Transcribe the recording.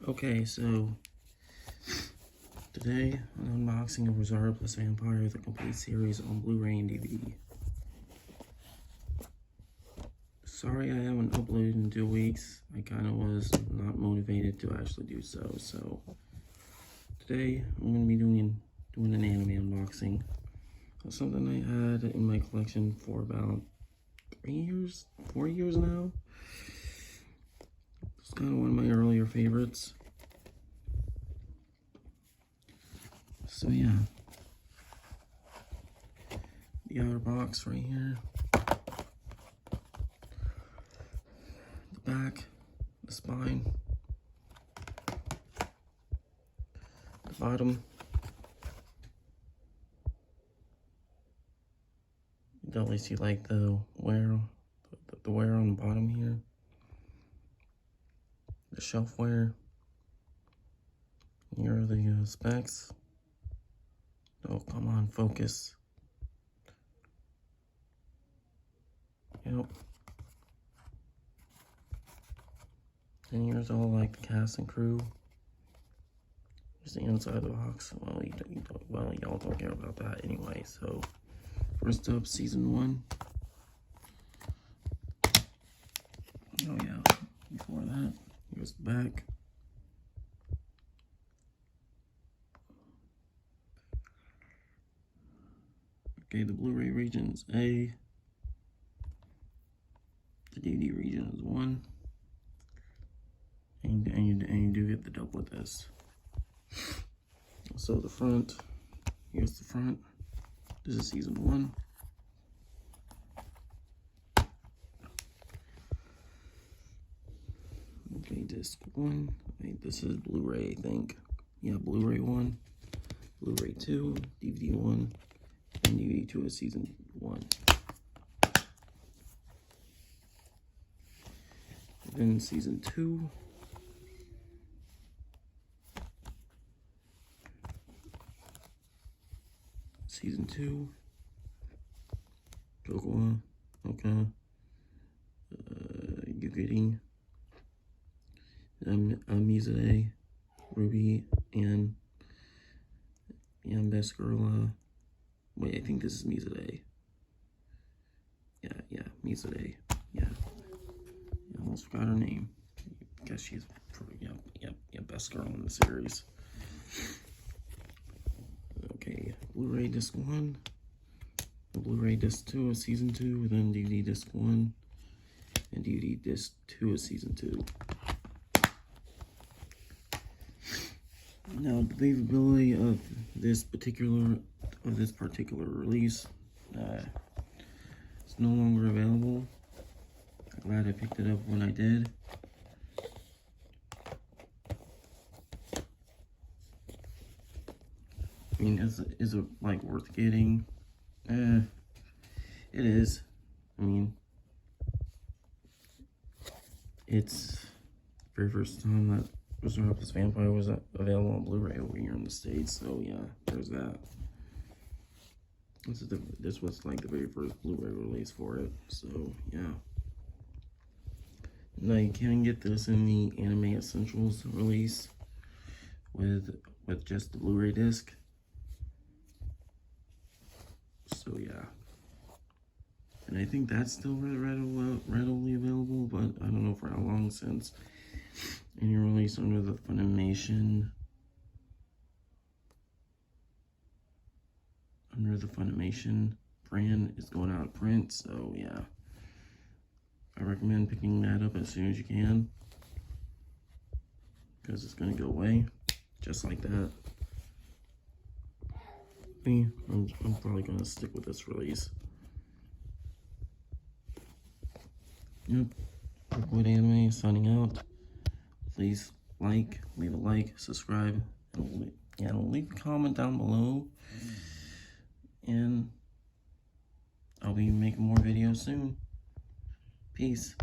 Okay, so today I'm unboxing of Rosario+Vampire, the complete series on Blu-ray and DVD. Sorry I haven't uploaded in 2 weeks. I kind of was not motivated to actually do so. So today I'm going to be doing an anime unboxing of something I had in my collection for about 4 years now. It's kind of one of my earlier favorites. So yeah, the outer box right here, the back, the spine, the bottom. You definitely see like the wear on the bottom here, the shelf wear. Here are the specs. Oh, come on, focus. Yep. And here's all like the cast and crew. Here's the inside of the box. Well, y'all don't care about that anyway. So, first up, season 1. Oh yeah, before that, here's the back. Okay, the Blu-ray region is A. The DVD region is 1. And you do get the dub with this. So the front, here's the front. This is season 1. Okay, disc 1. Wait, this is Blu-ray, I think. Yeah, Blu-ray 1, Blu-ray 2, DVD 1, and DVD 2 is season 1. Then season 2. Season 2. Cocoa. Okay. Yugiri. Mizade. Ruby. And Best Girl. Wait, I think this is Mizade. Yeah, Mizade. Yeah. I almost forgot her name. I guess she's, best girl in the series. Okay, Blu-ray disc 1, Blu-ray disc 2 is season 2, then DVD disc 1, and DVD disc 2 is season 2. Now, the availability of this particular release is no longer available. I'm glad I picked it up when I did. I mean, is it like worth getting? It is. I mean, it's the very first time that Rosario+Vampire was available on Blu-ray over here in the States. So yeah, there's that. This was like the very first Blu-ray release for it. So yeah. Now you can get this in the Anime Essentials release with just the Blu-ray disc. So yeah, and I think that's still readily available, but I don't know for how long, since any release under the Funimation brand is going out of print. So yeah, I recommend picking that up as soon as you can, because it's gonna go away just like that. I'm probably gonna stick with this release. Yep, Liquid Anime signing out. Please leave a like, subscribe, and leave a comment down below. And I'll be making more videos soon. Peace.